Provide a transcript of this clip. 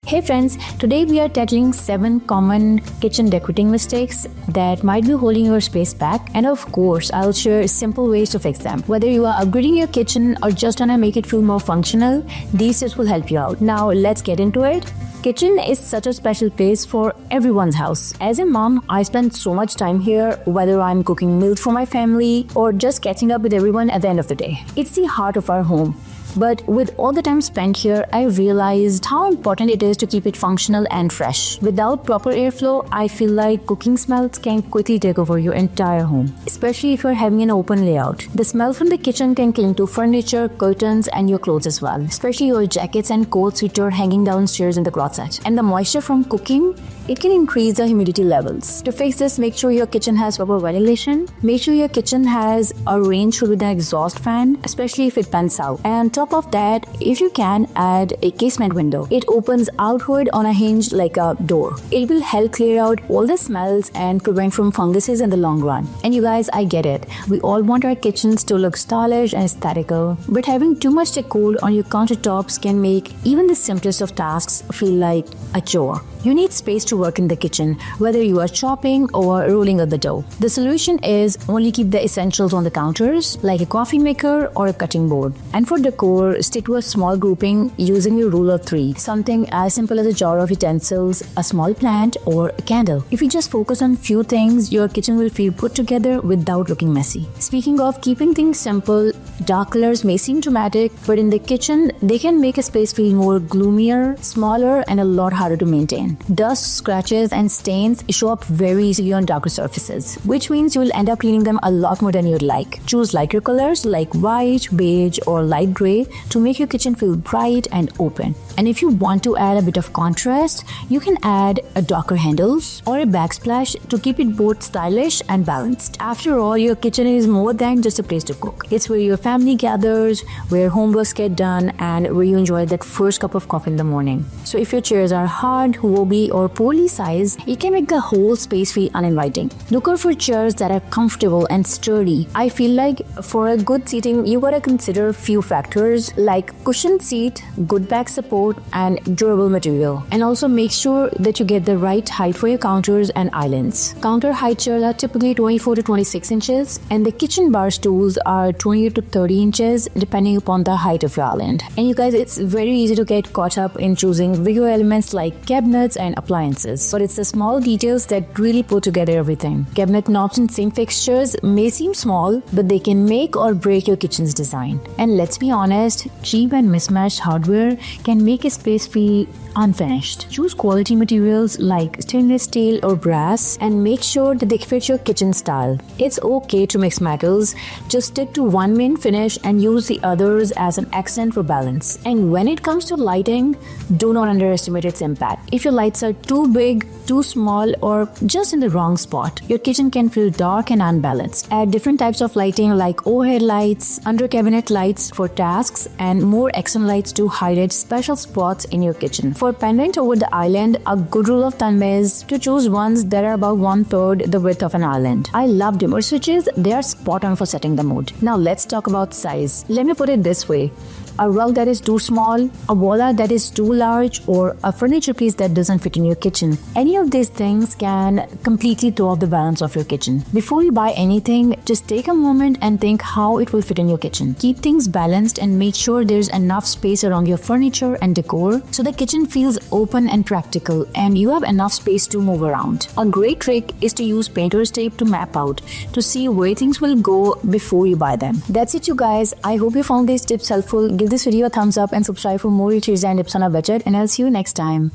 Hey friends, today we are tackling 7 common kitchen decorating mistakes that might be holding your space back, and of course I'll share simple ways to fix them. Whether you are upgrading your kitchen or just wanna make it feel more functional, these tips will help you out. Now let's get into it. Kitchen is such a special place for everyone's house. As a mom, I spend so much time here, whether I'm cooking meals for my family or just catching up with everyone at the end of the day. It's the heart of our home. But with all the time spent here, I realized how important it is to keep it functional and fresh. Without proper airflow, I feel like cooking smells can quickly take over your entire home, especially if you're having an open layout. The smell from the kitchen can cling to furniture, curtains, and your clothes as well, especially your jackets and coats which are hanging downstairs in the closet. And the moisture from cooking, it can increase the humidity levels. To fix this, make sure your kitchen has proper ventilation. Make sure your kitchen has a range with an exhaust fan, especially if it vents out. And on top of that, if you can, add a casement window. It opens outward on a hinge like a door. It will help clear out all the smells and prevent from funguses in the long run. And you guys, I get it. We all want our kitchens to look stylish and aesthetical, but having too much decor on your countertops can make even the simplest of tasks feel like a chore. You need space to work in the kitchen, whether you are chopping or rolling out the dough. The solution is only keep the essentials on the counters, like a coffee maker or a cutting board. And for decor, stick to a small grouping using your rule of 3, something as simple as a jar of utensils, a small plant, or a candle. If you just focus on few things, your kitchen will feel put together without looking messy. Speaking of keeping things simple, dark colors may seem dramatic, but in the kitchen, they can make a space feel more gloomier, smaller, and a lot harder to maintain. Dust, scratches, and stains show up very easily on darker surfaces, which means you will end up cleaning them a lot more than you'd like. Choose lighter colors like white, beige, or light gray to make your kitchen feel bright and open. And if you want to add a bit of contrast, you can add a darker handles or a backsplash to keep it both stylish and balanced. After all, your kitchen is more than just a place to cook. It's where your family gathers, where homeworks get done, and where you enjoy that first cup of coffee in the morning. So if your chairs are hard, wobbly, or poorly sized, it can make the whole space feel uninviting. Look out for chairs that are comfortable and sturdy. I feel like for a good seating, you gotta consider a few factors like cushioned seat, good back support, and durable material. And also make sure that you get the right height for your counters and islands. Counter height chairs are typically 24 to 26 inches, and the kitchen bar stools are 20 to 30 inches depending upon the height of your island. And you guys, it's very easy to get caught up in choosing bigger elements like cabinets and appliances, but it's the small details that really put together everything. Cabinet knobs and sink fixtures may seem small, but they can make or break your kitchen's design. And let's be honest, cheap and mismatched hardware can make a space feel unfinished. Choose quality materials like stainless steel or brass and make sure that they fit your kitchen style. It's okay to mix metals, just stick to one main finish and use the others as an accent for balance. And when it comes to lighting, do not underestimate its impact. If your lights are too big, too small, or just in the wrong spot, your kitchen can feel dark and unbalanced. Add different types of lighting like overhead lights, under cabinet lights for tasks, and more accent lights to highlight special spots in your kitchen. For pendant over the island, a good rule of thumb is to choose ones that are about 1/3 the width of an island. I love dimmer switches, they are spot on for setting the mood. Now let's talk about size. Let me put it this way. A rug that is too small, a wall art that is too large, or a furniture piece that doesn't fit in your kitchen. Any of these things can completely throw off the balance of your kitchen. Before you buy anything, just take a moment and think how it will fit in your kitchen. Keep things balanced and make sure there's enough space around your furniture and decor so the kitchen feels open and practical and you have enough space to move around. A great trick is to use painter's tape to map out to see where things will go before you buy them. That's it, you guys. I hope you found these tips helpful. Give this video a thumbs up and subscribe for more tips and tips on a budget, and I'll see you next time.